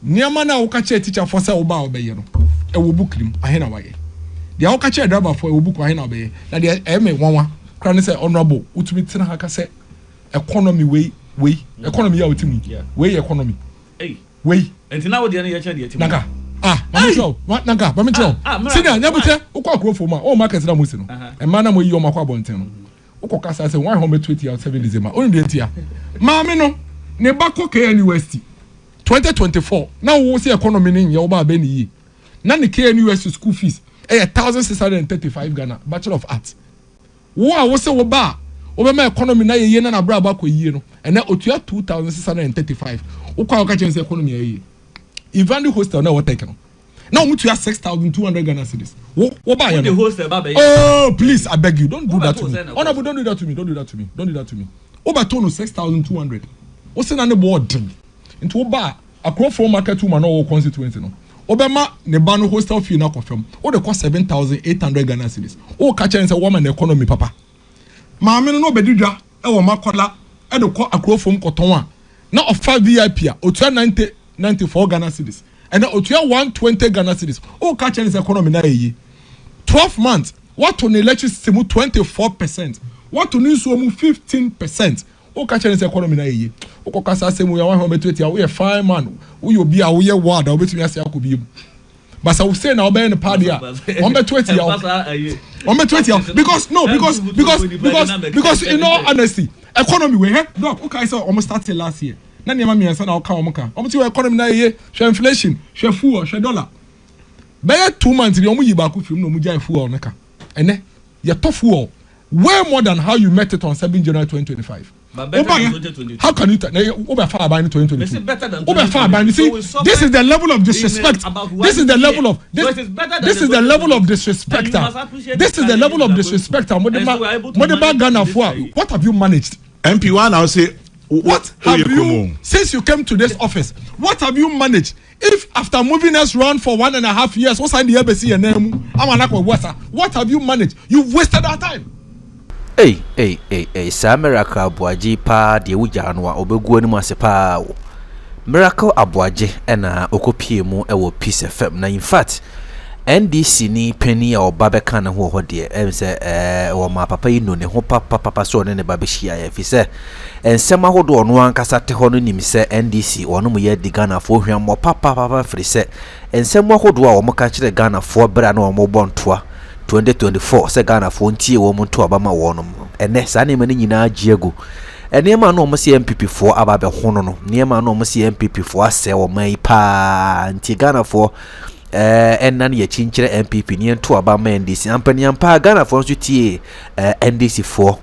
Niama na ukache teacher for say oba obeye no. E wo book nim ahe na waye. Dia ukache driver for e wo book ahe na obeye. Na dia me wanwa kra ne say honorable utumi tena ha ka say economy way economy ya utimi. Way economy. Hey. Way. Enti na wo dia na ya che dia timi. Naka. Mami show. Naka, mami show. Senior nyabute ukwa krofo ma. O market na mo si no. E ma na mo yi o makwa bonten no. Ukwa kasa say 120 out 7 December. Oni de tia. Mami no ne bako Kayi University 2024 now we see economy in Yoba Beni na the Kayi University school fees 1,635 Ghana Bachelor of Arts wo say wo ba obema economy na ye na bra ba ko yie no and na otua 2,635 wo kwa ka chense economy ye even the hostel na what take no now we to 6,200 Ghana cedis wo ba ye the hostel ba be oh please I beg you don't do that to me honorable don't do that to me over to 6,200 wo say na ne board into oba akro from market woman no constituency no obema ne ba no hostel fee na confirm o de cost 7,800 Ghana cedis o ka chere say woman economy papa maame no bedidwa e wo makola e de ko akro from koton a na offer VIP a otua 94 Ghana cedis and otua 120 Ghana cedis o ka chere say economy na yi 12 months what on electricity mu 24% what on nsuo mu 15%. O catch any economy na ye. O ko kasa say mu ya 120 we fine man. We obi a we ward a obetumi ase akobi. But I will say now be in the party 120 120 because in all honesty economy we look okay so almost started last year. Na niam me answer na o ka o ka. O ti economy na ye, share inflation, share fuel, share dollar. Be 2 months the omu yi ba ku film no mu jai fuel na ka. Ene ye to fuel way more than how you met it on 7 January 2025. But how can you over far by 2022? Over far by see this is the level of disrespect. This is the level of this is the level of disrespect. This is the level of disrespect. What have you managed? MP1 I'll say what have you since you came to this office? What have you managed? If after moving us around for 1.5 years, what's the ABC and what have you managed? You've wasted our time. Sa miracle Aboagye pa de wuja no a obegu ani masepa wo miracle Aboagye na okopie mu e wo Peace FM na in fact NDC ni penny a oba be kan ho ho de em se wo ma papa yi no ne ho papa so ne ba be hia ya fi se ensem ahodo no ankasa te ho no nim se NDC ono mu ye di Ghana fo hwan mo papa fri se ensem ahodo a wo mo ka kire Ghana fo bra na wo mo bontoa 2024 se Ghana fo ntie wo mo to abama wonom ene sa ne mani nyina giegu ene ma no mo se MPP fo ababe hono no ne ma no mo se MPP fo ase wo mai pa ntie Ghana fo enna ne chinchere MPP ne to abama NDC ampani ampa Ghana fo nso tie NDC fo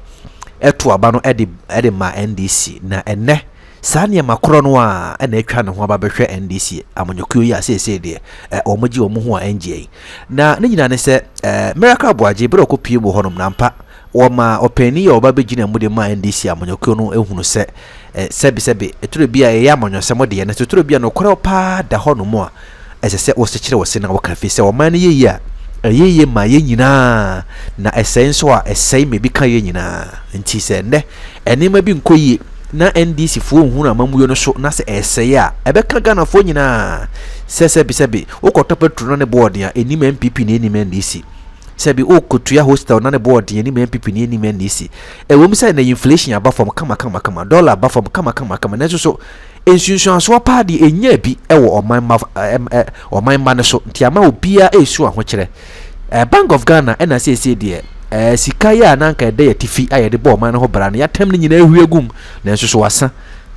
eto aba no ede ma NDC na ene Sanya makro no a na etwa ne ho ababehwe NDC amonyokyo yi asese de omoji omo ho a NGA na ne nyina ne se miracle Aboagye bere okopie bo honom na mpa wo ma opani ya obabegina mu de ma NDC amonyokyo no ehunu se sebi eturo bia ye amonyosem de ye na eturo bia no kora pa da honom a esese wo se kire wo se na wo kafi se wo man ye yi a ye ma ye nyina na essence a essay me bi kan ye nyina nti se ne enema bi nkoyi na NDC fo hunu amamuyo no so na se essay a ebeka Ghana fo nyina sebi okoto petro ne board ya enim MPP ne enim NDC sebi okotua hostel na ne board ya enim MPP ne enim NDC ewom say na inflation aba from kama dollar aba from kama na so ensunsun so pa di enya bi ewo oman ma ne so ntiama obia esu ahokere Bank of Ghana na say de sika ya na nka de yatifi ayede bo man ho bra na yatam ni nyina ehuegum na nso so wasa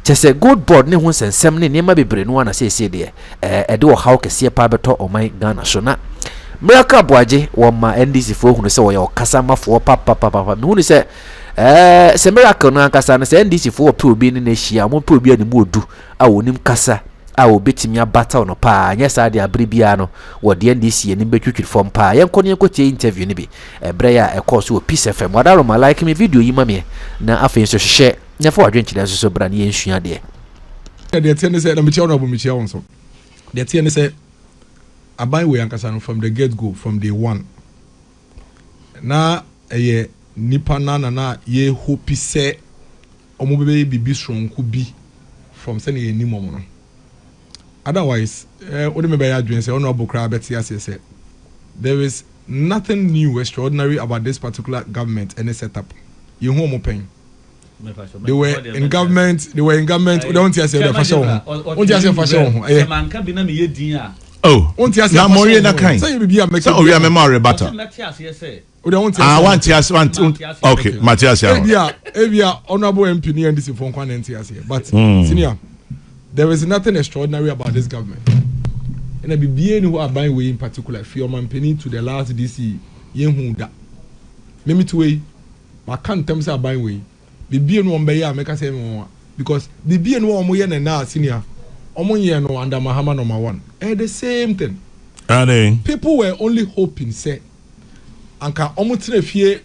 chese good board ne ho sensem ne nema bebre no na say de de wo haw kese pa beto oman Ghana so na miracle Aboagye wo ma NDC fo hunu se wo ya okasa mafo papa me hunu se se miracle no akasa na se NDC fo pe obi ni na hia mo pe obi ani mu odu a wonim kasa a obetimi abata no pa anya sa de abribia no wo de NDC ani betwitwi form pa yenko ne enkotie interview ni bi ebre ya ekoso o Peace FM wadaro ma like me video yi mame na afen so hye nya fo adwenkyire so bra ne yensua de de tiene say na me chawo na bo me chawo so de tiene say abai we ankasa no from the get go from day one na nipa na ye hope say omo bebe bibi stronku bi from say ne ni momo no Otherwise, what do you mean by doing? Say, honorable crowd, said there is nothing new, extraordinary about this particular government and its setup. You home open. They were in government. They don't say the fashion. What do you say fashion? Oh, now more than kind. Say you be a make. So we are memory better. I want to okay, Matthias. Evia honorable MP near this phone can NTS, but senior, there is nothing extraordinary about this government. And I be being who are buying way in particular, for your company to the last DC, yen that. Maybe to way, I can't tell me say buying way. Be being one by make us say more because the being one more and now senior, omoye no under Mahama number 1. The same thing. Are they? People were only hoping say, anka omutine fie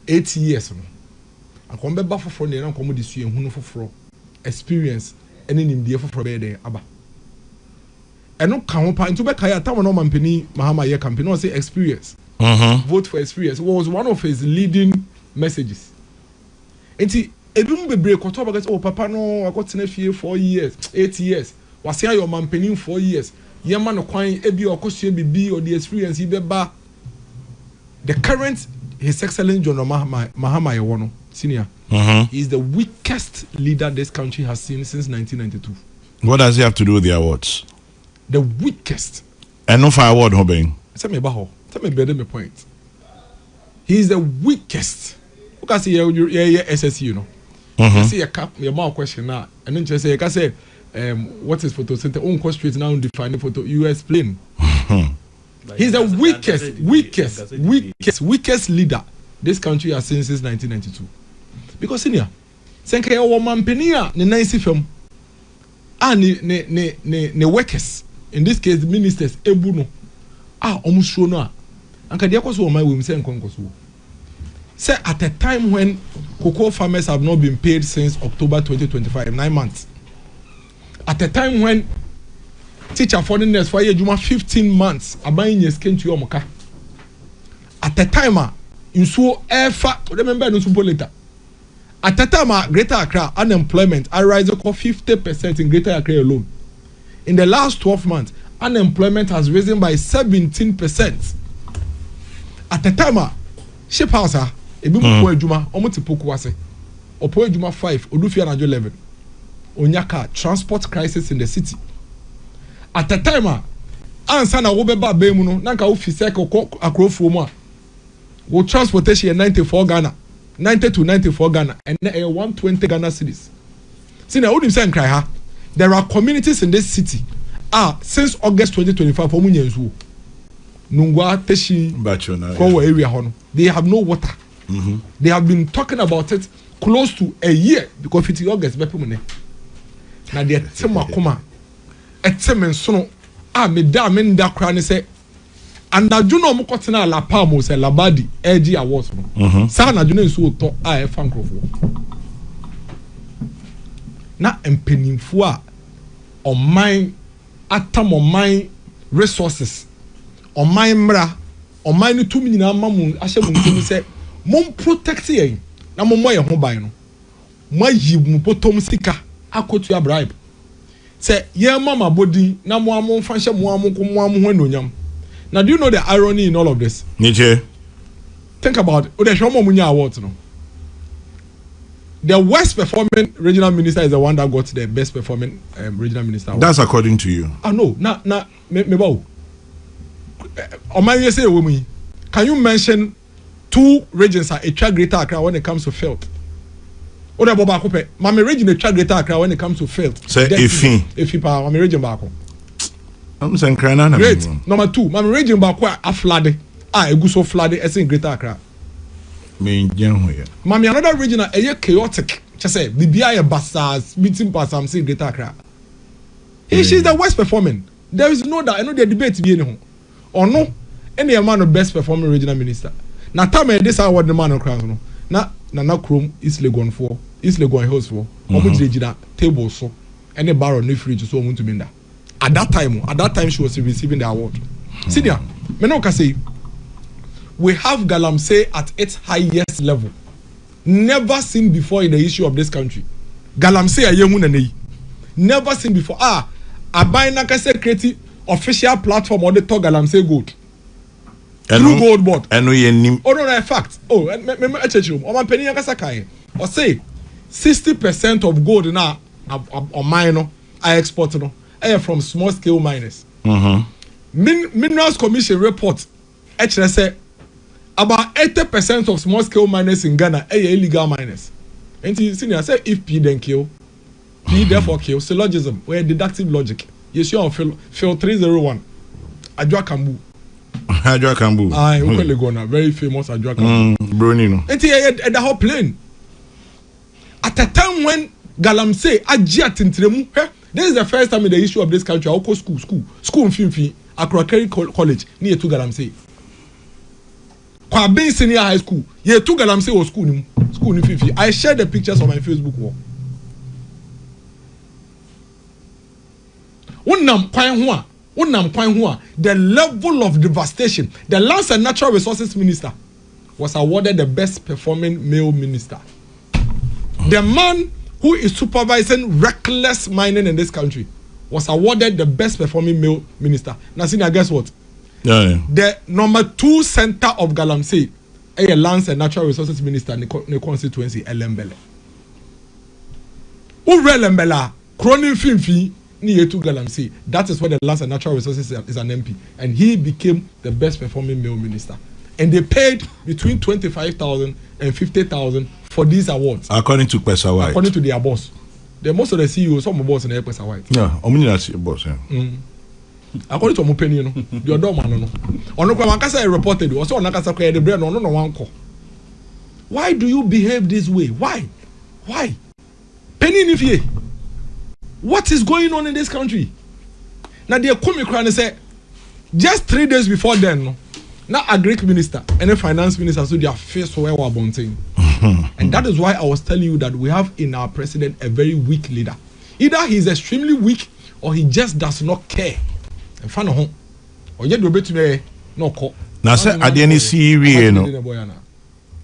8 years no. Anka ombe ba foforo ne na komo disu ehunu foforo experience ene nimdie foforo be dey aba. Eno kan ho pa nto be Kayi atamo no mampani Mahama Ayeka campaign no say experience. Vote for experience was one of his leading messages. Enti edum bebre koto ba say oh papa no akotena fie 4 years 8 years wase ayo mampani 4 years yema no kwan ebi okosue bibi or the experience he beba. The current His Excellency John Mahama Ayeka senior he is the weakest leader this country has seen since 1992. What does he have to do with the awards? The weakest. And no for award hobbying. Tell me about tell me better my point. He is the weakest. Because he SSU, you know. You see a cap, your more question now, and then just say, I can say, what is photosynthesis? Own cost straight now define the photo. You explain. He's the weakest leader this country has seen since 1992. Because senior, senke ya woman penia ne nice film, ne workers. In this case, the ministers ebuno almost show no. Anka dia kwaso my we say nkonkoso. Say at a time when cocoa farmers have not been paid since October 2025, 9 months. At a time when teacher foreigners for year juma 15 months abayin ye skin to yomoka. At a time in so ever remember no super later. At a time Greater Accra unemployment I rise up 50% in Greater Accra alone. In the last 12 months, unemployment has risen by 17%. At the time, ship house, ebi mu po adwuma, omo ti poku ase. Opo adwuma 5, odufia na 11. Onyaka transport crisis in the city. At the time, ansa na wo beba be mu no, na nka wo fise ko akrofuo mu a. Wo transportation 94 Ghana, 90 to 94 Ghana, and 120 Ghana cedis. See na wodim say nkrai ha. There are communities in this city. Since August 2025, Nungwa Teshi Kowa area hono. They have no water. They have been talking about it close to a year because it's August. Now they tema koma. Etemen sono. Me da men da krani say. And na juno mo kotina la pamo say labadi AG awards no. Sa na juno nso to fan crofo. Na empenimfo a ɔman atam ɔman resources ɔman mra ɔman no tumi nyina ma mu ahyɛ mu ntumi sɛ mom protect yɛn na mom yɛ ho ban no mo ayi mu potom sika akotu a bribe sɛ yɛn mama body na mo amon fa hyɛ mo amon ko mo amon ho enonyam. Now do you know the irony in all of this? Niche. Think about it. The show mo munya awards no. The worst performing regional minister is the one that got the best performing regional minister award. That's according to you. No. Me bow. Can you mention 2 regions that attract Greater Accra when it comes to field? Oda Boba Kope. Mami region attract Greater Accra when it comes to field. Say Ifi pa Mami region bako. I'm saying Krana. Great. Number 2, Mami region bako a flooded. Eguso flooded as in Greater Accra. Mami another region a chaotic. Just say the BI bastards meeting pass I'm saying Greater Accra. She's the worst performing. There is no doubt. I know the debate be anyhow. Or no, any amount of best performing regional minister. Now tell me this award the man of crown no. Na Chrome East Legon 4, East Legon Hills 4. Omo table so any barrel no free to so to minda. At that time she was receiving the award. Senior, me no can say we have Galamsey at its highest level. Never seen before in the history of this country. Galamsey a yehu nene. Never seen before. aban na kase create official platform on the talk galamsey gold through gold board eno ye nim oh no in fact me achechiro o man peni kasa kai or say 60% of gold na on mine no I export no from small scale miners. Minerals Commission report actually say about 80% of small scale miners in Ghana are illegal miners. And you see, I say if P then kill, P therefore kill. Syllogism, where deductive logic. You see on Phil 301. Ajwa Kambu. Ajwa Kambu. Aye, Ukelegona, very famous Ajwa Kambu. Brunino. And the whole plane. At a time when Galamsey Ajia Tintremu, this is the first time in the history of this country I go school in Finfi, Accra Kayi College near to Galamsey. Kwabin Senior High School, year 2 Galamsey was school in Finfi. I shared the pictures on my Facebook wall. The level of devastation. The Lands and Natural Resources Minister was awarded the best performing male minister. The man who is supervising reckless mining in this country was awarded the best performing male minister. Now, guess what? Yeah. The number 2 center of Galamsey, a Lands and Natural Resources Minister in the constituency, Elembele. Elembele, Cronin Finfi, near to Galamsey. That is where the Lands and Natural Resources is an MP. And he became the best performing male minister. And they paid between 25,000 and 50,000 for these awards. According to Pesa White. According to their boss. Most of the CEOs, some boss in the Pesa White. Yeah, Omni boss. According to my opinion, the other man. On the Kwamakasa reported, also on Nakasa the brain on one call. Why do you behave this way? Why? Penny Nifie. What is going on in this country? Now they come and say, just 3 days before then, now a Greek minister and a finance minister so they are faced where we are bunting. And that is why I was telling you that we have in our president a very weak leader. Either he is extremely weak or he just does not care. And fan home. Or yet we better no call. Now say adeni CEV no.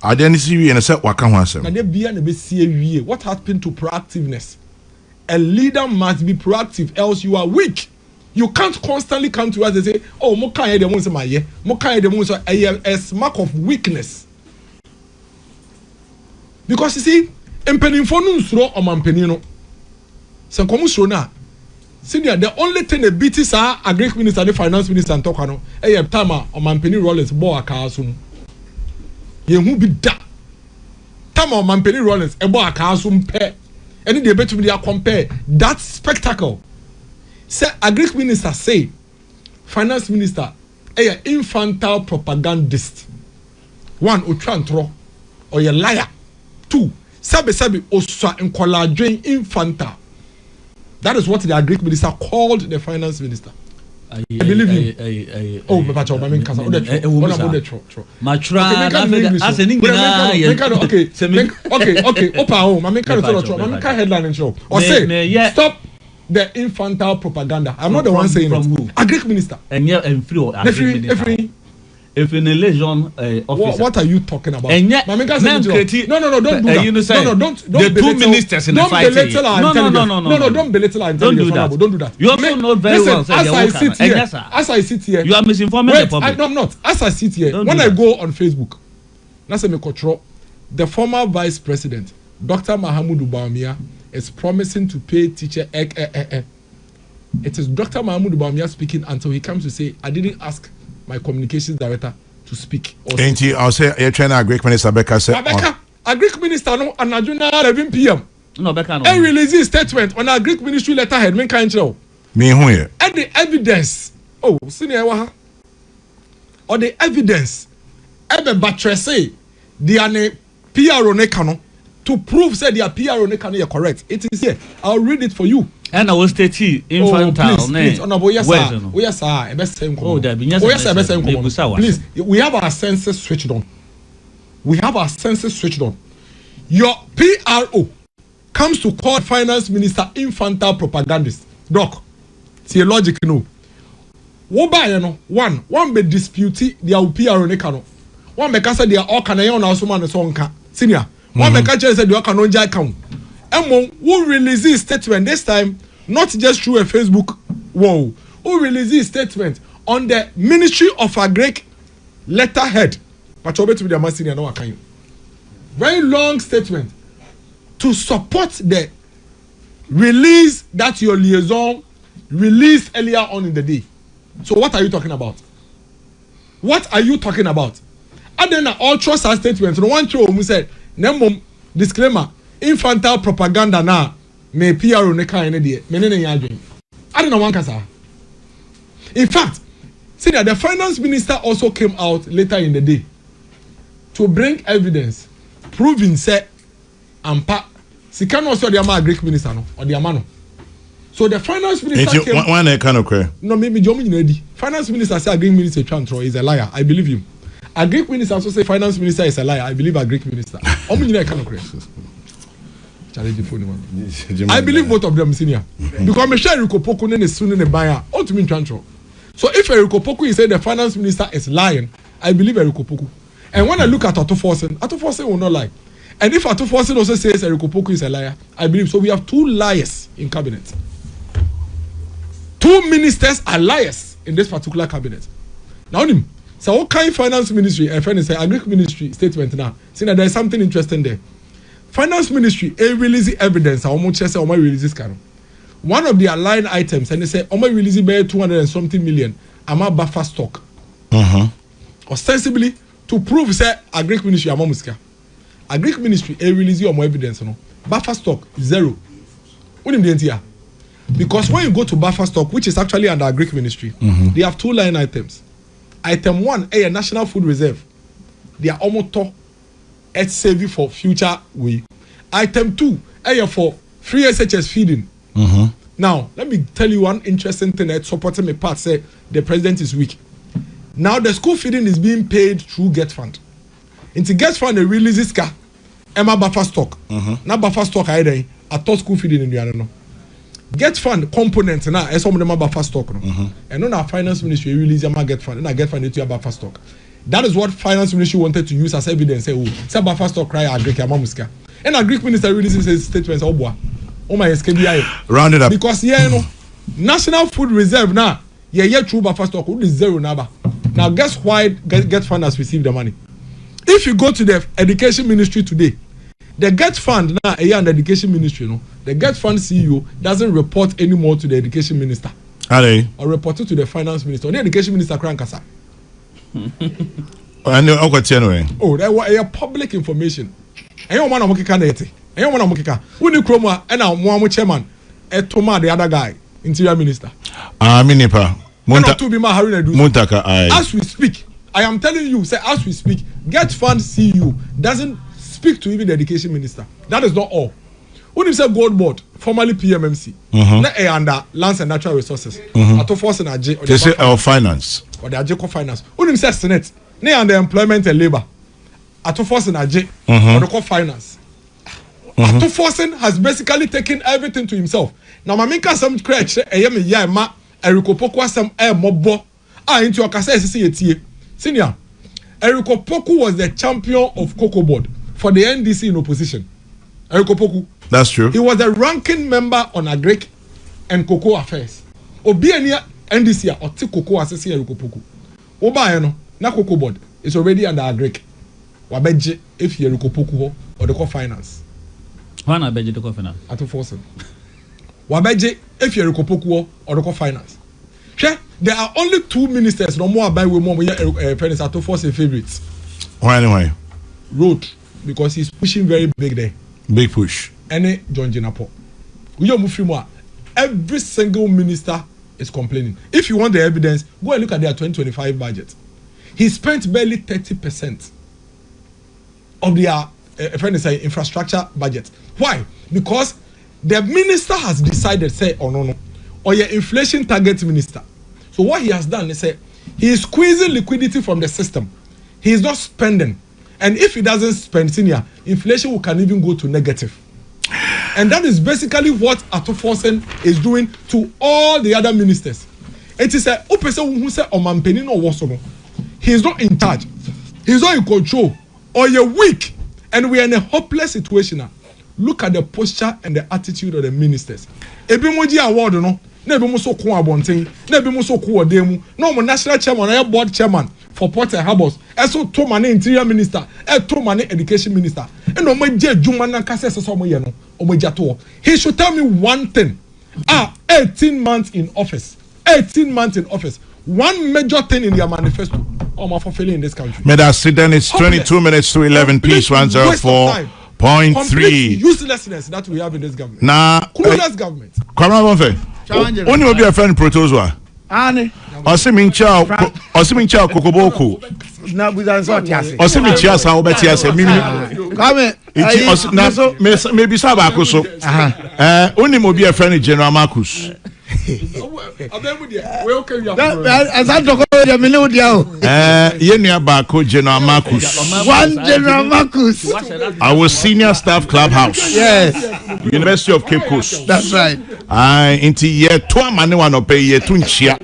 Adeni CEV and say waka ho asem. Na dey bia na be CEV. What happened to proactiveness? A leader must be proactive, else you are weak. You can't constantly come to us and say, oh, mo kan ye dem say my ye. Mo kan ye dem say a mark of weakness. Because you see, empenifo no nsuro omampeni no. Se komu suro na. Senior, the only thing the BT are a Greek minister, the finance minister and talk no. Time omampeni Rollins bo akasum. Ye hu bi da. Time omampeni Rollins e bo akasum pe. Any dey betumi dey compare that spectacle. Say a Greek minister say finance minister infantile propagandist. 1 otwantro or a liar. 2 sabe oswa nkoladwen infantile. That is what the Greek minister called the finance minister. I believe you. Oh, me pacho, me kasa. Okay. Opa o, me kan so me kan headline and show. Or say stop the infantile propaganda. I'm not the one saying from it. Who? A Greek minister. And yeah, and free or if in a legion officer. What are you talking about? And yet, no, don't do that. Don't the two ministers in the fight. No, don't belittle our intelligence. Don't do that. You also know very well. As I sit here, you are misinforming the public. I'm not. As I sit here, when I go on Facebook, the former vice president, Dr. Mahamudu Bawumia, is promising to pay teacher. It is Dr. Mahamudu Bawumia speaking until he comes to say, I didn't ask my communications director to speak. I'll say you're trying to Greek minister Becca said. A Greek minister no and 11 p.m. No, Becca no. And release a statement on a Greek ministry letterhead. Me can't tell. Me who here? And the evidence. Oh, senior waha. Or the evidence. Ebe batrese the ane PRO ne kano to prove say the PRO ne kano is correct. It is here. I'll read it for you. And I will state infantile. Please, we have our senses switched on. Your PRO comes to call finance minister infantile propagandist. Doc, see logic no. One be dispute their PRO ne kano. One be kasa their all kanayon na so man so nka. Senior. One be kasa say their kanon jai count. Who releases statement this time, not just through a Facebook Whoa. Who released this statement on the Ministry of Agric letterhead? Very long statement to support the release that your liaison released earlier on in the day. So what are you talking about? What are you talking about? And then all trust our statement. No one who said, "Nemo disclaimer: infantile propaganda na me PR ne kan ne de me ne yadwen." I don't know one kasa. In fact, see that the finance minister also came out later in the day to bring evidence proving say ampa sika no so the ama Greek minister no or the amano. So the finance minister came. One kind of cry. No, maybe Jomi ready. Finance minister say a Greek minister Chantro is a liar. I believe him. A Greek minister also say finance minister is a liar. I believe a Greek minister. Omi kind of cry. Challenge the phone man. I believe both of them senior. Because me share Eriko Poku ne sunu ne buyer. All to me Chantro. So if Eriko Poku is saying the finance minister is lying, I believe Eriko Poku. And when I look at Atoforsen will not lie. And if Atoforsen also says Eriko Poku is a liar, I believe. So we have two liars in cabinet. Two ministers are liars in this particular cabinet. Now, so what kind of finance ministry and friend say Agric ministry statement now? See that there is something interesting there. Finance ministry release evidence. How much say Oma releases can. One of their line items and they say Oma release by 200 and something million. Ama buffer stock. Ostensibly to prove say Agric ministry ama muska. Agric ministry release Oma evidence no. Buffer stock zero. Unim the entire. Because when you go to buffer stock, which is actually under Agric ministry, they have two line items. Item 1, a national food reserve. They are almost at saving for future way. Item 2, a for free SHS feeding. Now, let me tell you one interesting thing that supporting my part say the president is weak. Now the school feeding is being paid through Get Fund. Into Get Fund, they release this car. Emma buffer stock. Now buffer stock I thought school feeding in the other. Get Fund components now as some of them are buffer stock no? And on our finance ministry release them Get Fund and I Get Fund into your buffer stock. That is what finance ministry wanted to use as evidence. Say, oh, say buffer stock cry Agric Amamuska. And a Greek minister releases his statements. Oh my SKBI. Round it up. Because national food reserve now. True buffer stock is zero number. Now guess why Get Fund has received the money? If you go to the education ministry today, the Get Fund now and the education ministry, the Get Fund CEO doesn't report anymore to the education minister. Are they? Or report it to the finance minister. The education minister Krankasa. Oh, that was public information. And you want to make it. And you want to make it. When you chroma and now one chairman, Toma the other guy, interior minister. Minipa. Muntaka. As we speak, I am telling you, say as we speak, Get Fund CEO doesn't speak to even the education minister. That is not all. When you say Gold Board, formerly PMMC, under Lands and Natural Resources, Atoforsen and Ajay, they say our finance or the Ajay finance. When you say Senate, under Employment and Labor, Atoforsen and Ajay, or the finance. Atoforsen has basically taken everything to himself. Now, Maminka some crutch, ma Eriko Poku some mobo. Into your case, senior. Eriko Poku was the champion of Cocoa Board for the NDC in opposition. Eriko Poku. That's true. He was the ranking member on Agric and Cocoa Affairs. Obiania NDC or T Cocoa Assessor Eriko Poku. Oba na Cocoa Board is already under Agric. Wabeje if you Eriko Poku or the co-finance. Why not Beje the co-finance? Atoforsen. Wabeje if you Eriko Poku or the co-finance. There are only two ministers no more by we more friends Atoforsen favorites. Why anyway? Road because he's pushing very big there. Big push. Any John Jinapo. Every single minister is complaining. If you want the evidence, go and look at their 2025 budget. He spent barely 30% of their infrastructure budget. Why? Because the minister has decided, say, oh no, or your inflation target minister. So what he has done is say he is squeezing liquidity from the system. He is not spending. And if he doesn't spend, senior, inflation can even go to negative. And that is basically what Atoforsen is doing to all the other ministers. It is a person who said, he is not in charge. He is not in control. Or you're weak. And we are in a hopeless situation now. Look at the posture and the attitude of the ministers. Ebimoji award, na be mo so ko abonten na be mo so ko odemu na mo national chairman na board chairman for Port and Harbours eso to man interior minister to man education minister e no mo je adwuma na kase so mo ye no o mo jato he should tell me one thing 18 months in office 1 major thing in their manifesto for failing in this country. Then it's 22 minutes to 11 Peace 104.3 uselessness that we have in this government. Clueless government. Only will be a friend protozoa. Osimincha kokoboko. Osimincha sa obeti ase mimi. Maybe Sabakoso. Only will be a friend General Marcus. Yenya Bako General Marcus. One General Marcus. Our senior staff clubhouse. Yes. University of Cape Coast. That's right. Into year 2 money one pay year 2 chia.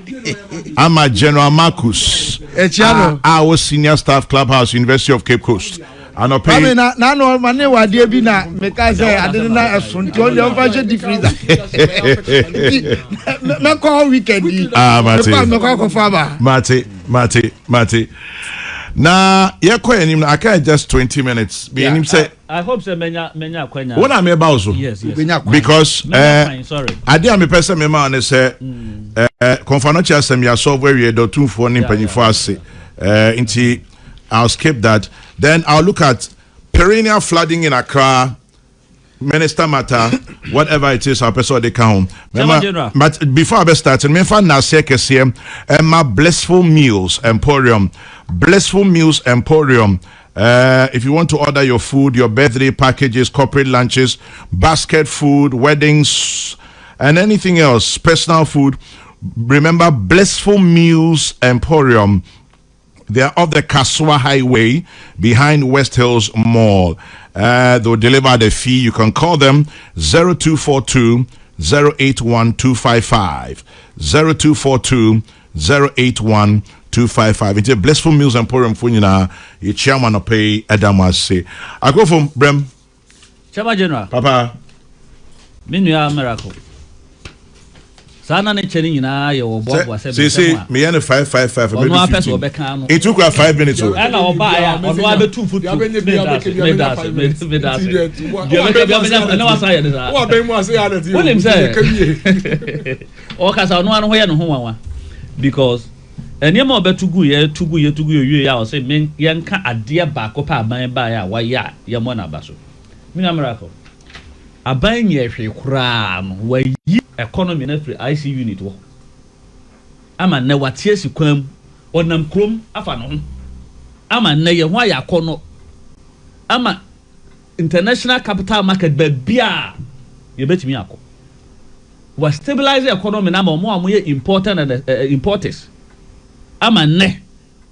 I'm a General Marcus. Our senior staff clubhouse, University of Cape Coast. And I mean, no money was dear Bina because I didn't know a son to your budget difference. No call weekend. Mate. Now, you're quite I can't just 20 minutes. I hope so. Menya kwenya. What am I about? Yes. Because sorry. I did a person me man say confirmation sem ya software we do 2 for nimpanyi for ase. Inti I'll skip that. Then I'll look at perennial flooding in Accra, minister matter, whatever it is, I'll person they come home. But before I start, me fan na sekesiem my Blissful Meals Emporium. Blissful Meals Emporium. If you want to order your food, your birthday packages, corporate lunches, basket food, weddings, and anything else, personal food, remember Blissful Meals Emporium. They are off the Kaswa Highway behind West Hills Mall. They'll deliver the fee. You can call them 0242 081 255. 0242 081 255. It's a Blissful Meals Emporium for you now. Your chairman will pay Adamase. I go from Brem. Chairman General. Papa. Minuya miracle. Sana ne cheni nyina ye wo bob wa se say me and 555 maybe 15. It took 5 minutes. And oba ya ono abe 2 foot. Me because enema obetugu ye ya o say men yenka ade ba ko pa aban ba ya wa ya ye mo na baso. Mina miracle. Aban ye hwe kura no wa yi economy na free IC unit wo ama na watie sikwam onam krom afa no ama na ye ho ayakono ama international capital market ba bia ye betimi akọ wa stabilize economy na ma omo ye important and importers ama ne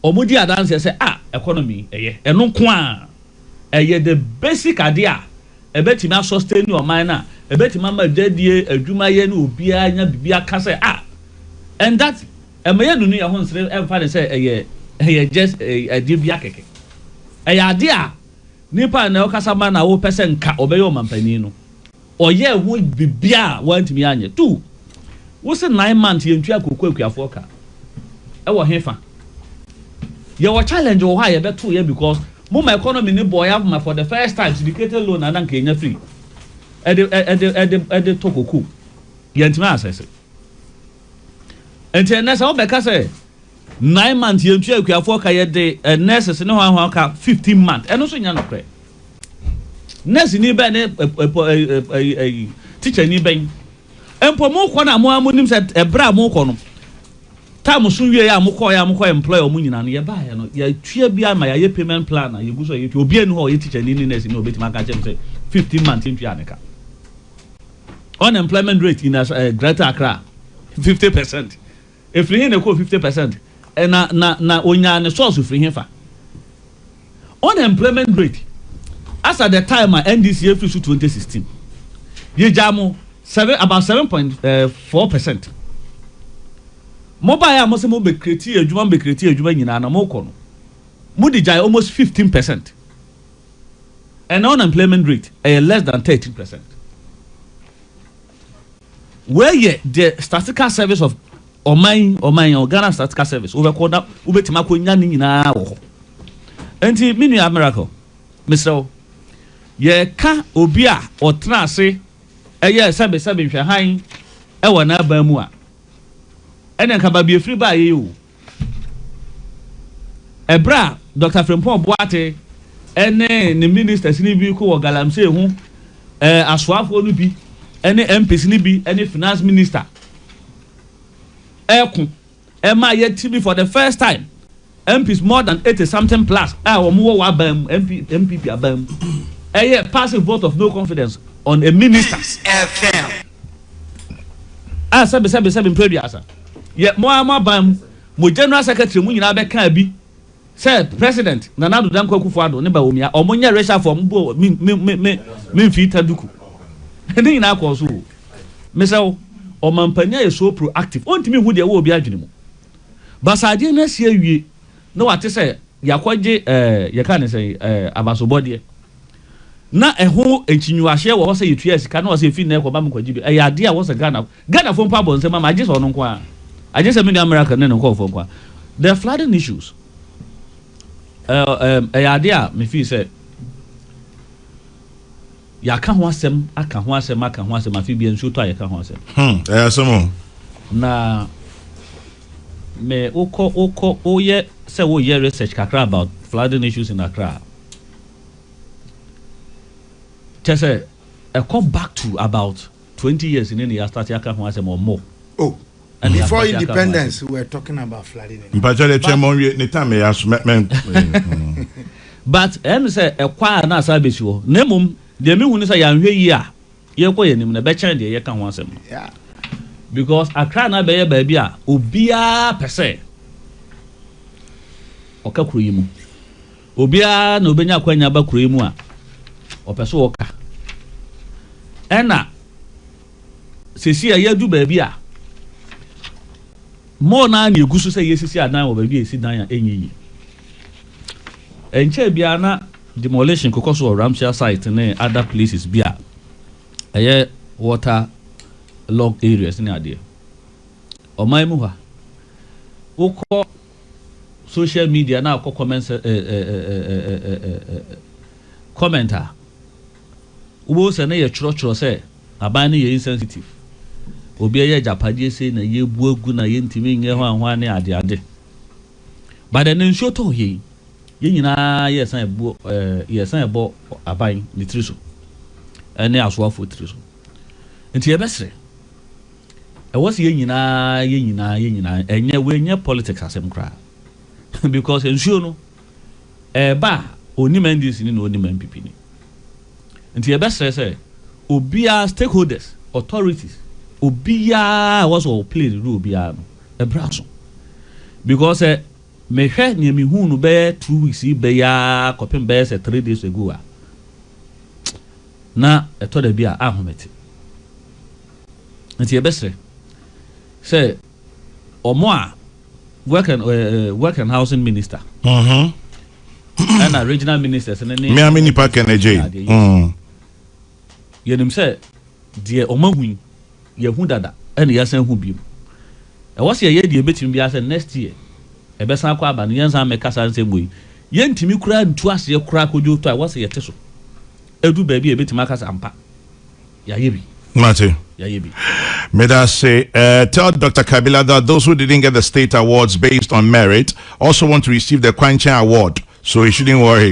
omo di adance say economy eye eno nko a eye the basic idea ebetimi sustain your mind na ebetimi ma dadie adwuma ye na obi anya bibia ka say and that emeye nunu ya ho nsere emfa ne say eye just a bibia keke eye ade a nipa na okasa ma na wo pese nka obeye o mampani no oye ho bibia wantimi anya tu wo se 9 months ye ntua kokuakuafo ka e wo hefa ye wo challenge wo ha ye beto ye because my economy ni boy have for the first time syndicated loan and Kenya free. At the Tokoku. Yentima says. And then next I'll be say 9 months you have for day and nurses no one 15 months. And also you're not clear. Nurse ni ben a teacher ni ben. And for more corner more monim said a bra more corner. Time soon we are moko employ or money and you buy no you tue bia my ye payment plan you go so you obi enu ho ye teacher ni nurse no beti maka chem say 15 months in Aneka. Unemployment rate in Greater Accra 50%. If we in 50% and na onya ne source free here. Unemployment rate as at the time NDC free 2016. Ye jamo about 7.4%. Mobile must be created adwuma be created adwuma nyina na moko no mudi jai almost 15% and unemployment rate less than 13%. where ye the statistical service of Oman or Ghana Statistical Service over corner ubetimako nyani na wo enti minu ya miracle Mr. ye ka obi a otra ase eye sebe hwe han e wona aba mu a ene nka ba bi efiri ba ye o ebra Dr. Frempong Boate ene ne ministers ni bi ko galamse hu asoafo no bi ene MPs ni bi ene finance minister Emma yet TV for the first time. MPs more than 80 something plus. MPP abam. A passive vote of no confidence on a minister. FM. Seven previous. Yet more bam. Mo general secretary mu nyina be kan bi. Say president Nana Danko Akufo-Addo ne ba omia. Omonya racial form bo me fi taduku. Ndi nyina akọ so. Mesel Omampanya is so proactive. On to me who they will be adwene mu. Basade na sie wie na wate say yakwaje ye kan say abasobode na eho entinyu ahye wo say yetua sika na wo say fi na ekọ ba mkwaji bi ade a wo say Ghana fo mpa bon say mama age so no nko a age say me America ne nko fo nko a the flooding issues ade a me fi say yaka ho asem aka ho asem afi bi enso to ayeka ho asem asem na me oko oye say wo ye research kakra about flooding issues in Accra say come back to about 20 years in the start yaka ho asem or more. Oh, and before independence we were talking about flooding. But say kwa na sabesi wo nemum de me hunu say yanhwe yi a ye koye nim na be chen de ye ka ho asem. Yeah. Because Accra na be ye ba bia obia pese oka kuro yimu obia na obenya kwanya ba kuro yimu a opese oka ena sesi a yedu ba bia mo na na egusu say yesisi adan wo ba bia esi dan a enyi enche bia na demolition kokoso or Ramshire site and other places bia water log areas in ade o mai mu ha ukọ social media na akọ commenter ubo se na ye churo se aban na ye insensitive obi ye japade se na ye buagu na ye ntimi nye ho anho ane ade but then nso to he nyina yesan ebo aban nitriso ene asoafo triso enti ebesre e was nyina enye we nye politics asem kra because ensuo no ba onim NDC ni no onim MPP ni enti ebesre say obia stakeholders authorities obia was all play the role obia no e braso because me hwe ne mi hu no be 2 weeks be ya kopem be say 3 days ago na eto da bia ahomete nti ebesre say omo a work and housing minister and regional ministers and me amini park energy yenim say de omahu ye hu dada ene yasan hu biem e was ye de betim bia say next year ebesan kwa aba no yensan mekasa nse boyi yentimi kura ntu ase kura kojo to a was ye teso edu ba bi ebetim akasa ampa ya yebi Mate. May I say, tell Dr. Kabila that those who didn't get the state awards based on merit also want to receive the Kwanchan Award, so he shouldn't worry.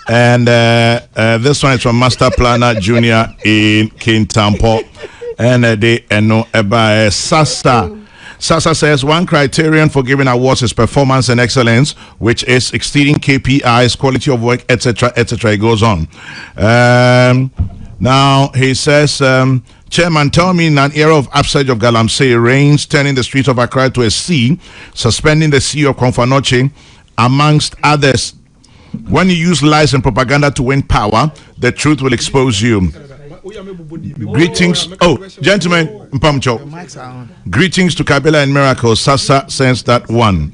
And this one is from Master Planner Junior in Kintampo, and they know about Sasa. Sasa says one criterion for giving awards is performance and excellence, which is exceeding KPIs, quality of work, etc., etc. It goes on. Now he says, Chairman, tell me in an era of upsurge of Galamsey, rains turning the streets of Accra to a sea, suspending the sea of Konfanoche, amongst others. When you use lies and propaganda to win power, the truth will expose you. Greetings. Oh, gentlemen, Mpamcho. Greetings to Kabila and Miracle. Sasa sends that one.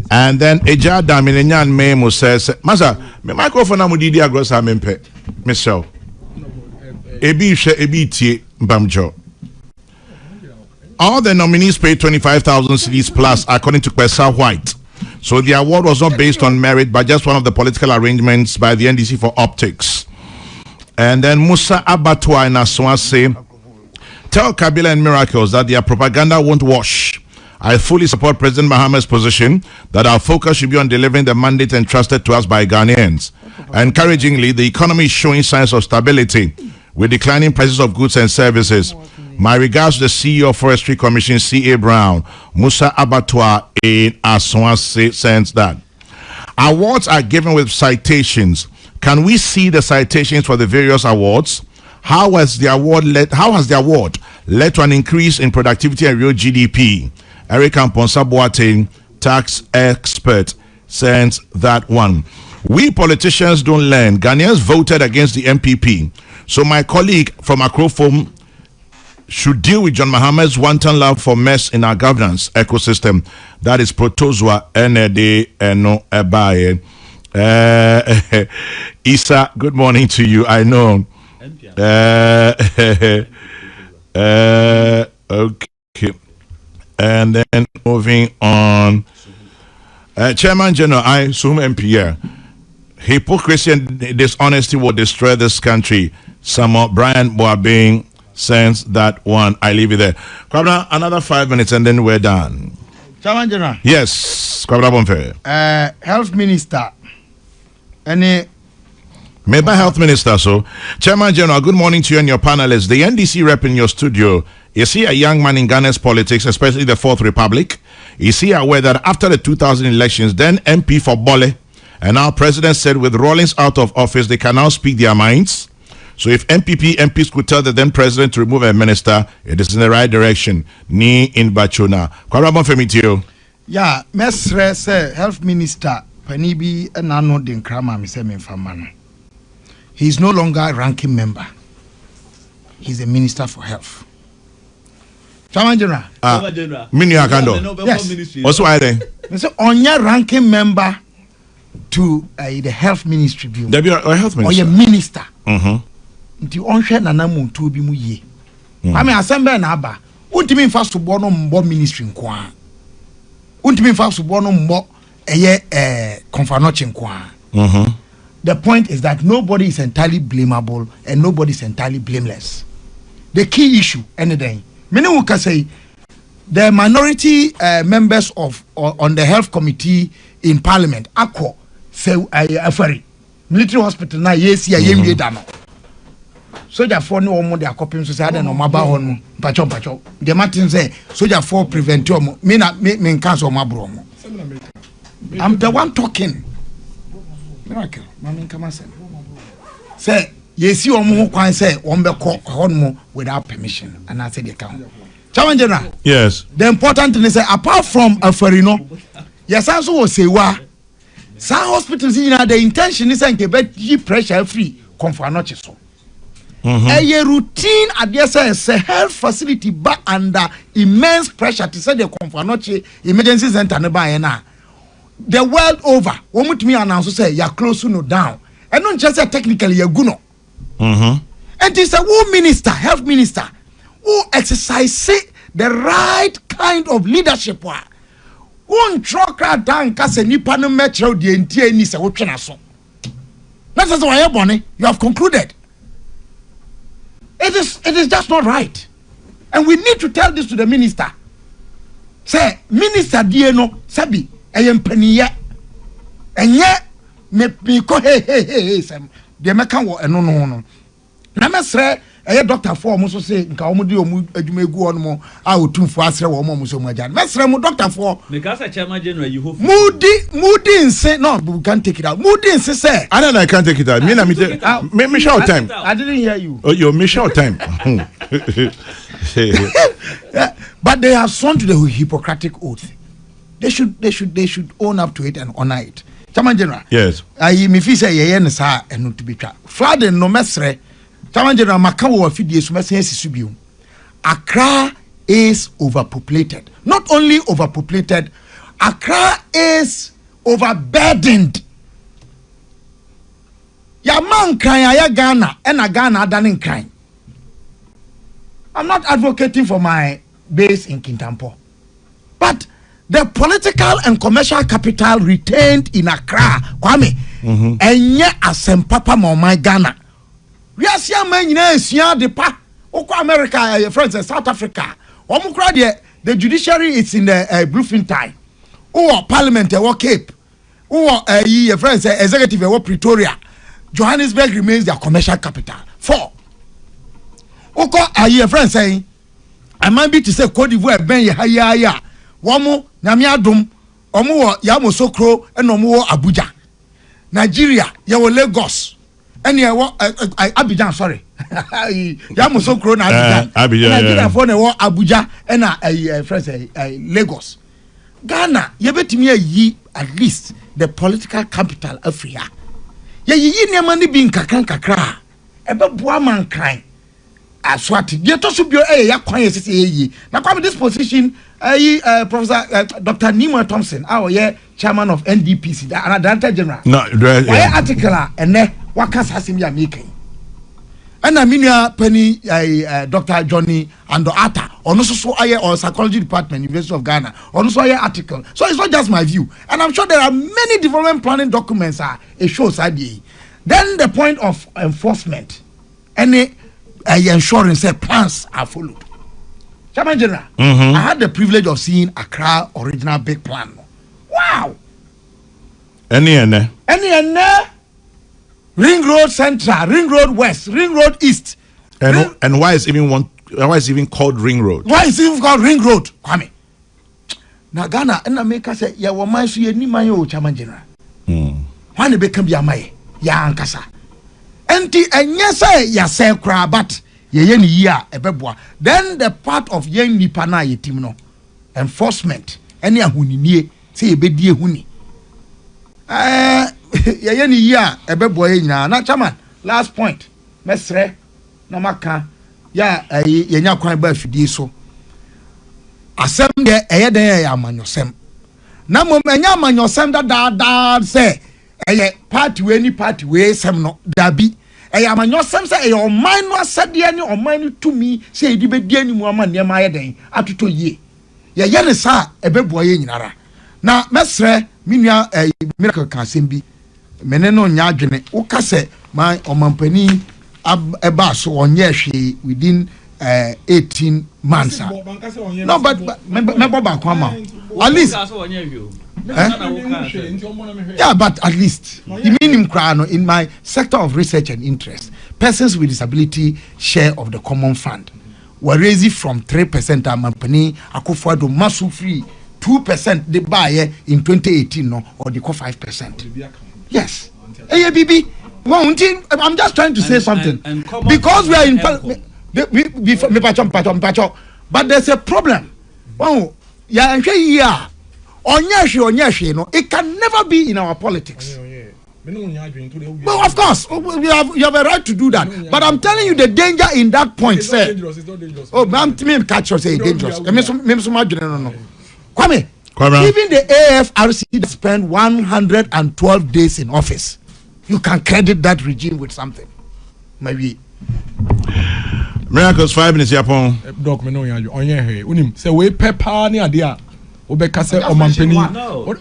And then Ejada Milenyan Memo says, Masa, me microphone amudidi agrosa mempe. Michelle. Ebi tie Mpamcho. All the nominees paid 25,000 cedis plus, according to Kwesa White. So the award was not based on merit, but just one of the political arrangements by the NDC for optics. And then Musa Abatwa and Aswa say, tell Kabila and Miracles that their propaganda won't wash. I fully support President Mahama's position that our focus should be on delivering the mandate entrusted to us by Ghanaians. Encouragingly, the economy is showing signs of stability with declining prices of goods and services. My regards to the CEO of Forestry Commission, C.A. Brown. Musa Abatwa in Aswa sends that. Awards are given with citations. Can we see the citations for the various awards? How has the award led to an increase in productivity and real GDP? Ayeka Mponsa, tax expert, sends that one. We politicians don't learn. Ghanaians voted against the MPP. So my colleague from Akrofom should deal with John Mahama's wanton love for mess in our governance ecosystem. That is Protozwa ND Eno Ebaye. Isa, good morning to you. I know. Okay. And then moving on. Chairman General, I assume MPR. Hypocrisy and dishonesty will destroy this country. Some Brian Boabing sends that one. I leave it there. Kwabna, another 5 minutes and then we're done. Chairman General. Yes, Kwabna Bonfe. Health Minister. Any Maybe Health Minister. So, Chairman General, good morning to you and your panelists. The NDC rep in your studio, is he a young man in Ghana's politics, especially the Fourth Republic? Is he aware that after the 2000 elections, then MP for Bole, and now President said with Rawlings out of office, they can now speak their minds? So if MPs could tell the then President to remove a minister, it is in the right direction. Ni in Bachuna. Kwarabon Femitio. Yeah, Mesre say Health Minister Panibi Enano Dinkrama Misem Famano. He is no longer a ranking member. He's a Minister for Health. Chairman General. Mini Akando. Yes. Also, I think. So, on your ranking member to the Health Ministry. There be a Health Minister. Or your Minister. Mm-hmm. The onshare nanamu to be muye. I mean, assemble na aba. Ultimate fast to bono mbo ministry nkwa. Ultimate fast to bono mbo confanoche nkwa. The point is that nobody is entirely blamable and nobody is entirely blameless. The key issue, anything. Many will say the minority members of on the health committee in Parliament, ACO, say military hospital na yes ya yemi dano. Soldier for no more their copying so say no maba hon pacho. The Martin say soldier for prevent you me cancel my bro. I'm the one talking. Miracle, mama come say yes you omo kwan say won be call hon without permission and I said they can. Chairman General. Yes. The important thing is that apart from Aferino, yes also will say wa some hospitals the intention is to be pressure free confanoche so. A routine at a health facility but under immense pressure to say the confanoche emergency center na the world over. One with me announce say you're close no down. And not just say technically you're guno. And it's a who minister, health minister, who exercise the right kind of leadership. One truck down case nipa no metro the entire ni se wotwe so. That is why you have concluded. It is just not right. And we need to tell this to the minister. Say, Minister Dieno, Sabi, I am Penia. And yet, me ko hey, Sam. The American war and no. Namasre, a doctor for almost say, Kaumudi or Mudumegu on more, I would too fast or almost so much. Mesremo doctor for because a Chairman General, you hope Moody say no, we can't take it out. Moody say, I can't take it out. Me short time. I didn't hear you. Oh, you're me short time. But they have sworn to the Hippocratic oath. They should own up to it and honor it. Chairman General. Yes. I me fi say ye sa enu to be twa. Flood no mesre. Chairman General maka wo afidie so mesre sisubiu. Accra is overpopulated. Not only overpopulated, Accra is overburdened. Ya man kan ya Ghana and a Ghana danin kan. I'm not advocating for my based in Kintampo. But the political and commercial capital retained in Accra, Kwame, and yet as Papa Mama Ghana. We are seeing many de pa. Oko America, friends, South Africa. The judiciary is in the bluefin time. Or Parliament, or Cape. Or friends, executive, or Pretoria. Johannesburg remains their commercial capital. 4. Oko friends saying, I might be to say Cote d'Ivoire, Ben Yahaya. Womo Nyamiadum, Omo Yamosokro, and Omo Abuja. Nigeria, Yawo Lagos, and Abidjan, sorry. Yamosokro na Abidjan. Nigeria for the Abuja and friends Lagos. Ghana, you bet me ye at least the political capital of Africa. Ye money being kakra. Ebe boaman kind. Aswati. Ye to subio ya kwanye ye. Now come this position. Professor Dr. Nima Thompson, our chairman of NDPC, the Director General. No, why article and what can Hasim making? And I mean, Penny, Dr. Johnny and Atta, or also or psychology department, University of Ghana, or also article. So it's not just my view, and I'm sure there are many development planning documents. It shows idea. Then the point of enforcement, any insurance plans are followed. Chairman General, I had the privilege of seeing Accra original big plan. Wow! Any Ring Road Central, Ring Road West, Ring Road East. And why is even called Ring Road? Why is it even called Ring Road? Kwame. Now Ghana and America say ya wa man so ye ni man yo Chairman General. Why ne be kan bi amaye ya ankasa. Enti enye say ya say kra but ye ni yia ebeboa. Then the part of yen nipa na ye team no enforcement any ahuninie say ye be die huni. Ye ni yia ebeboa ye nyina na Chairman last point mesre na maka ya ye nya kwan ba afidie so asem de eye den ya amanyosem na mom enya amanyosem da say eye party we sem no dabi eye amanyosem say eye oman no asade ani oman no tumi say edi be di ani mu ama ne ma ye den atoto ye ne sa ebeboa ye nyinara na mesre minua miracle ka asem bi mene no nya adwene wo ka se my omampani eba so onye hwe within 18 months. No, but at least. Yeah, but at least. In my sector of research and interest, persons with disability share of the common fund were raised from 3% Mampani Akufo-Addo masu free 2% they buy in 2018 no or they call 5%. Yes. AABB. I'm just trying to say something because we are in. But there's a problem. Oh, yeah, no, it can never be in our politics. Well, of course, you have a right to do that. But I'm telling you the danger in that point, sir. Oh, I'm catch you say dangerous. No. Kwame, even the AFRC spent 112 days in office. You can credit that regime with something. Maybe. Miracles 5 minutes yapon. Doc me no yanju onye he. Unim say we pepper ni ade obeka say omampani.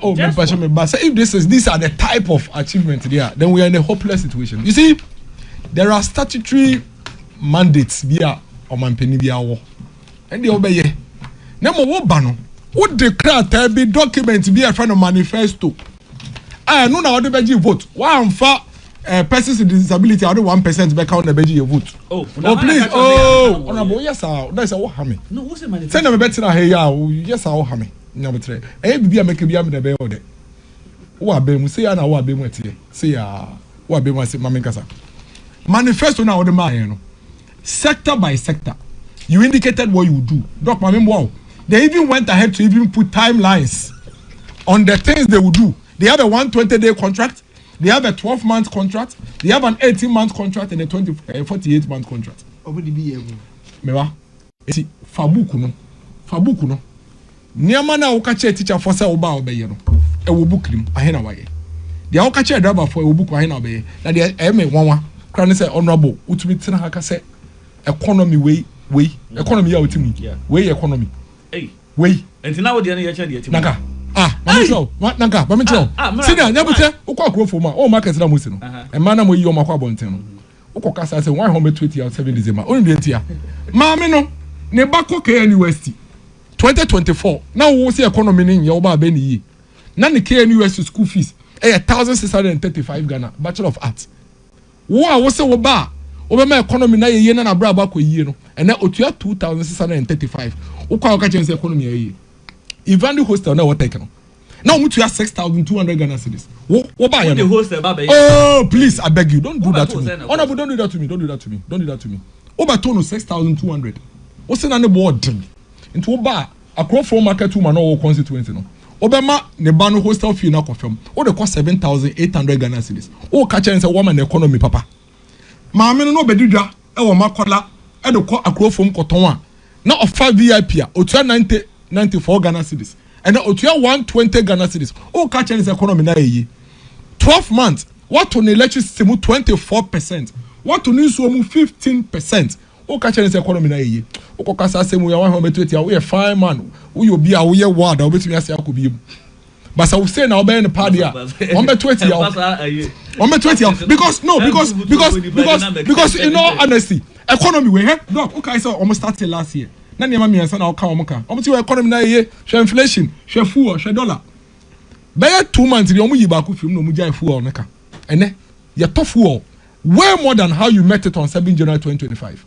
Oh me passion me ba say if these are the type of achievement there then we are in a hopeless situation. You see there are statutory mandates via omampani via wo. And the obeye. Na mo wo ba no. Wo declare there be document be a friend of manifesto. No na ode beji vote. Wa amfa persons with disability are 1% back on the beji vote. Oh please. Oh, honorable, yes sir. That's a what hame. No, what's the money? Send them better here. Yes sir, hame. Nyametre. Bibia make bia me the be ode. Wo abem say na wo abem etie. Say wo abem say mamenkasa. Manifesto na ode man no. Sector by sector. You indicated what you do. Doc Mamembo. They even went ahead to even put timelines on the things they would do. They have a 120-day contract. They have a 12-month contract. They have an 18-month contract and a 48-month contract. Mewa. Esi fabuku no. Niama na ukache teacher for say oba obeye no. E wo bukrim ahena waye. Dia ukache driver for e wo buku ahena obeye. Na dia eme wanwa. Kra ne say honorable utumi tena haka say economy way economy ya utimi. Way economy. Wei. And now the other year, Naga. Naga, Mamicho. Senior, never tell who call grow for my own markets. And man, I'm with you on my quabonten. Oko kasa say why home 20 or 7 December. Only the year. Mamma no. Nebako KNUST. 2024. Now we see economy in Yoba Beni. None the KNUST school fees. 1,635 Ghana. Bachelor of Arts. Wow, what's the bar? Over my economy na ye na bra ba ko yie no. And then otua 2,635. Ukwa okache nse economy ye. Even the hostel na what take no. Now we have 6,200 Ghana cedis. What buy you? Oh, please, I beg you, don't do that to me. Oh no, don't do that to me. Don't do that to me. Don't do that to me. Over tono 6,200. What's in the board? Into bar a crop from market to man or constituency no. Obama ne ban hostel fee na confirm. Oh, they cost 7,800 Ghana cedis. Oh, catch and say woman economy papa. Maame no bedudwa e wo makola e de ko akro fom koton a na ofa VIP a otua 94 Ghana cedis and otua 120 Ghana cedis o ka change economy na yi 12 months what on electricity mu 24% what on nsuo mu 15% o ka change economy na yi o ko kasa semu ya 120 a we fine man we obi a we ye ward a obetumi ase akobi but I will say now be in the party on be 20 on be 20 because in all honesty economy we look okay so almost started last year na niam me answer na o ka o ka o ti economy na ye share inflation share fuel share dollar be 2 months the omu yi ba ku film no mu jai fuel on ka ene ye to fuel way more than how you met it on 7 January 2025.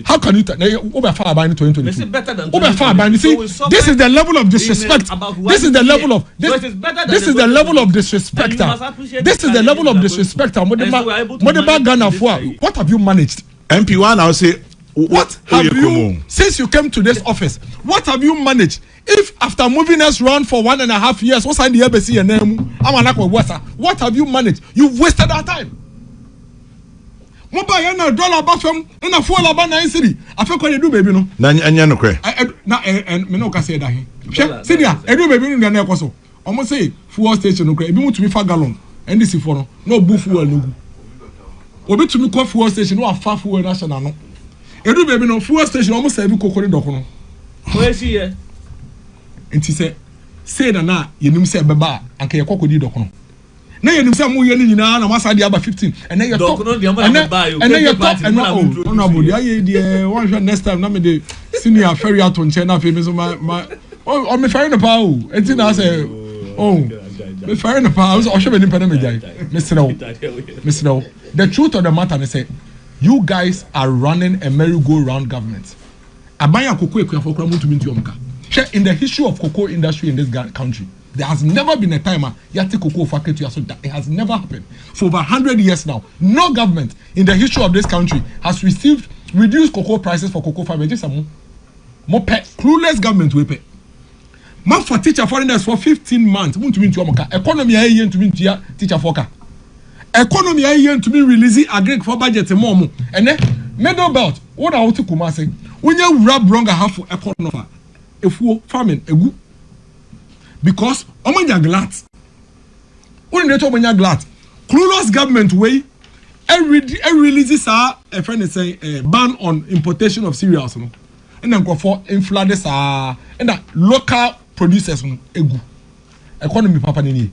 How can you over far by 2022? Over far by see this is the level of disrespect. This is the level of this is the level of disrespect. This is the level of disrespect. What have you managed? MP1 I'll say what have you since you came to this office? What have you managed? If after moving us around for 1.5 years, what's the ABC and what have you managed? You've wasted our time. Mobile na dollar ba fam na fuel ba 9 cedi afeko ye do baby no na anya no kwe na me no ka say da he senior e do baby no na ekoso omo say fuel station no kwe ebi mutumi fa gallon NDC for no na obu fuel no gu obi tumi ko fuel station no afa fuel national no e do baby no fuel station omo say bi kokori doko no o esi ye enti say na ye nim say beba anka ye kokodi doko no na ye nim say mo ye ni nyina na masa dia aba 15 and then you talk and then you talk and no body aye dey one shot next time na me dey senior ferry out on China fe me so my oh me ferry no pa o enti na say oh me ferry no pa o show me nimpa na me jai Mr. The truth of the matter is say you guys are running a merry-go-round government abaya cocoa ekwa for mutu bintu omka in the history of cocoa industry in this country. There has never been a time yati cocoa factory so that it has never happened for over 100 years now. No government in the history of this country has received reduced cocoa prices for cocoa farmers. Just more clueless government we pay. Man for teacher foreigners for 15 months. Economy aye to be teacher foka. Economy aye to be releasing agric for budget more. And then middle belt. What I want to come say when you rub wrong half for economy. If we farming egu. Because omanya glad. When they talk omanya glad, clueless government way, every releases a friend is saying ban on importation of cereals, no, and then go for influence and that local producers no egu. Economy papa ni.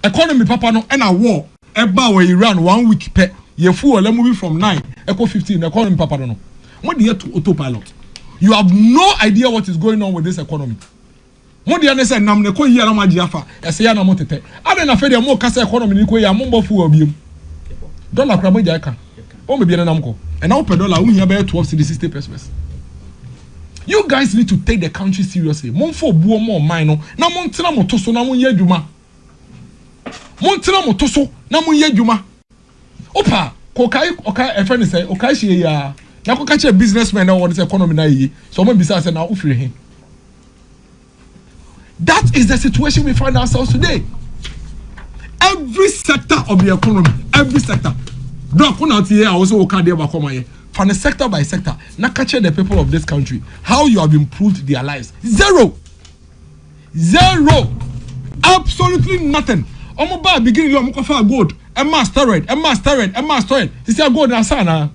Economy papa no and a war. Eba where Iran 1 week pe ye full let moving from 9 eco 15 economy papa no. What do you to autopilot? You have no idea what is going on with this economy. Mo dia ne say nam ne ko yi na maji afa ese ya na mo tete ade na fe de mo kasa economy ni ko ya mo mbofu obiem dollar kra mo ja ka o me bi na nam ko and now per dollar we here be 12 cedi 60 pesos. You guys need to take the country seriously. Mo fo buo mo man no na mo ntena mo to so na mo ye adwuma mo ntena mo to so na mo ye adwuma opa ko kai oka e friend say oka hie ya na ko ka che businessman na what is economy na yi so mo bi say na ufiri he. That is the situation we find ourselves today. Every sector of the economy, every sector. Don't come out here. I also work out there from the sector by sector. Now capture the people of this country. How you have improved their lives? Zero. Absolutely nothing. I'm about beginning. I'm going for gold. I'm steroid. This is gold na sana.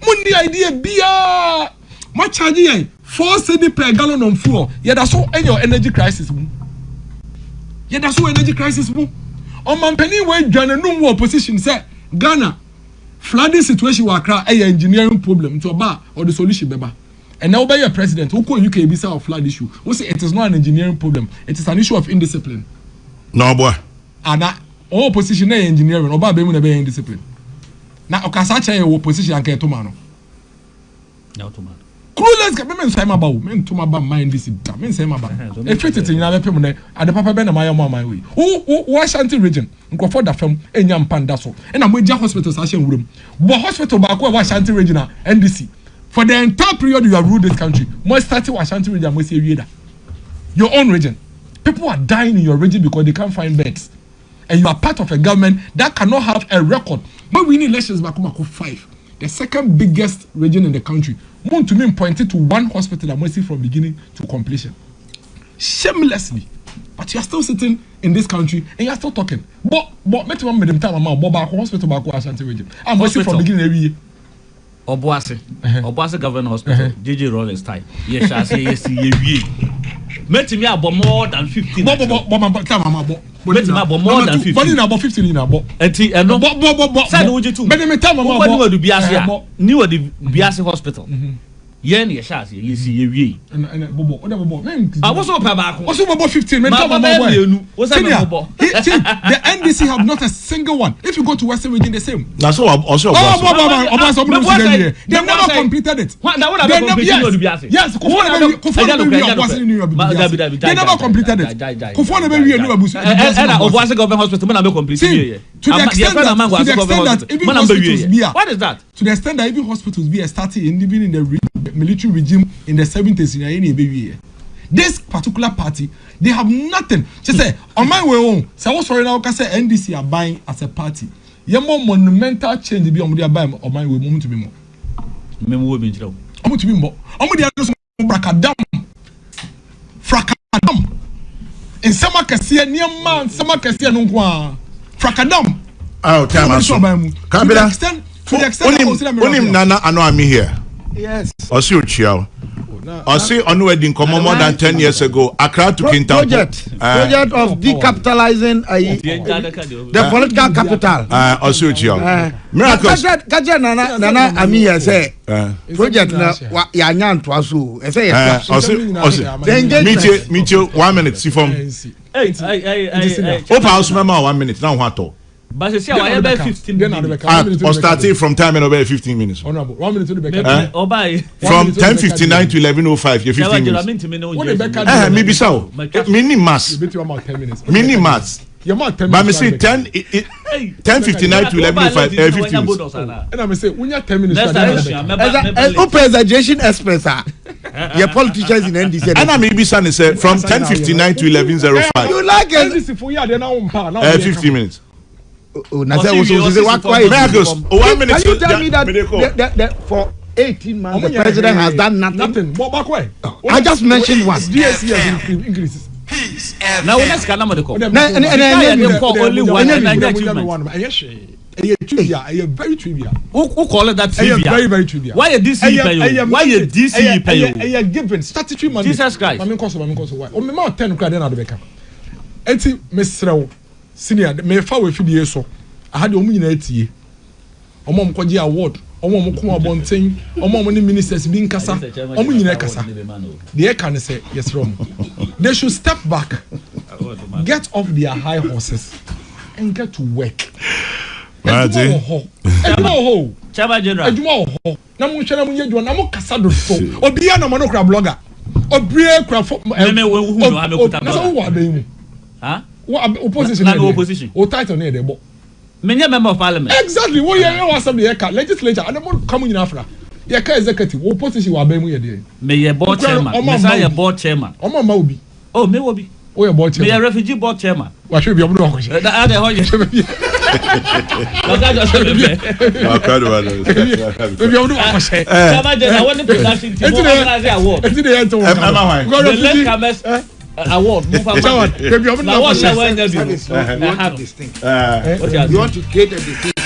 Mundi idea biya. Much idea. 4 cedi per gallon on fuel. Yeah, that's all any energy crisis. Yeah, that's all energy crisis. On my penny when Ghana no more opposition say Ghana flooding situation will cry a engineering problem to a bar or the solution beba. And now by your president who call UK bisa of flood issue. We say it is not an engineering problem, it is an issue of indiscipline. No boy. And all opposition engineering or be indiscipline. Now okasacha your opposition and ketomano. Now to man. Clueless get men say about men to my mind this men say about. If it in our people and the papa ben my way. Who Ashanti region nko for that film enyam panda so. And am major hospitals Ashanti room. But hospital back where Ashanti region NDC. For the entire period you have ruled this country, most starting Ashanti region must say your own region. People are dying in your region because they can't find beds. And you are part of a government that cannot have a record. But we need elections back 5. The second biggest region in the country. Moon to me pointed to one hospital that must see from beginning to completion. Shamelessly. But you are still sitting in this country and you are still talking. But make one with them time about hospital back Ashanti region. I must see from beginning every year. Obuasi Government Hospital, JJ Rollins time. Yes, I say yes, ye. Met me about more than 15. Met me about more than 15. But about 15 in about. And no, said would you too? But me tell my mom what to be as new at the Biasi Hospital. Yen ye shas ye see ye. And bobo, I was so back. Also about 15. The NDC have not a single one. If you go to Western region, the same. That's all. Also, they never completed it. They never completed it. Obuasi Government Hospital, man, I complete. To the extent that even hospitals be, what is that? To the extent that even hospitals be starting even in the military regime in the 70s in any baby. This particular party, they have nothing. She say, on my way home, so what's for now? Say NDC are buying as a party. You more monumental change be on their buying on my way moment to be more. Memo be to be more. On the other Frakadam. In Sama Cassia, near man, Sama Cassia no qua. Frakadam. Oh, time I saw. To the extent only Nana, I know I'm here. Yes. I see what you I see on wedding come more than 10 years ago. Accra to Kintampo. Project of decapitalizing the political capital. I see what you Miracles. Kaja Nana Ami say project na yanyan to asu. Say meet you 1 minute. See from. Open house member 1 minute. Now what to? But you see, I have 15 minutes. Or starting from time and over 15 minutes. Honorable, 1 minute to the back. From 10:59 to 11:05, you're 15 minutes. Maybe so. Mini mass. Mini mass. But me say 10:59 to 11:05, 15 minutes. And I say, when you're 10 minutes, exaggeration express. Your politicians in NDC. And I maybe son say from 10:59 to 11:05. You like it? 15 minutes. Can you tell me that for 18 months the president has done nothing? I just mentioned one. DSC has increases. Now let's get number call. Only one. Very trivial. Who call it that trivial? Very trivial. Why a DC? Why a DC pay? A given statutory money. Jesus Christ. Why? O me ma 10 credit na de beka. Enti mesrew senior me fa we fidie so ahade omu nyina atie omo mkoje award omo mko abonten omo ni ministers bi nkasa omo nyina kasa they can say yes wrong. They should step back, get off their high horses and get to work. Chaba General aduma ho na mo hwe na mo nyadwo na mo kasa do so obi na mo no kra blogger obi kra fo me we hu no amekuta na so wa be mu ha opposition opposition o title na dey bo menya member of parliament exactly wo ye was some dey ka legislature and mo come nyina afra ye ka executive opposition wa be mu ye dey me ye board chairman me say ye board chairman omo ma obi oh me wo bi o ye board chairman me ye refugee board chairman wa hwe bi omo do ko hwe da dey ho ye Oga just be be bi omo do ko hwe Chaba General won the production team organize award enti dey ento won award move forward. Now what shall we do? You want to create a distinct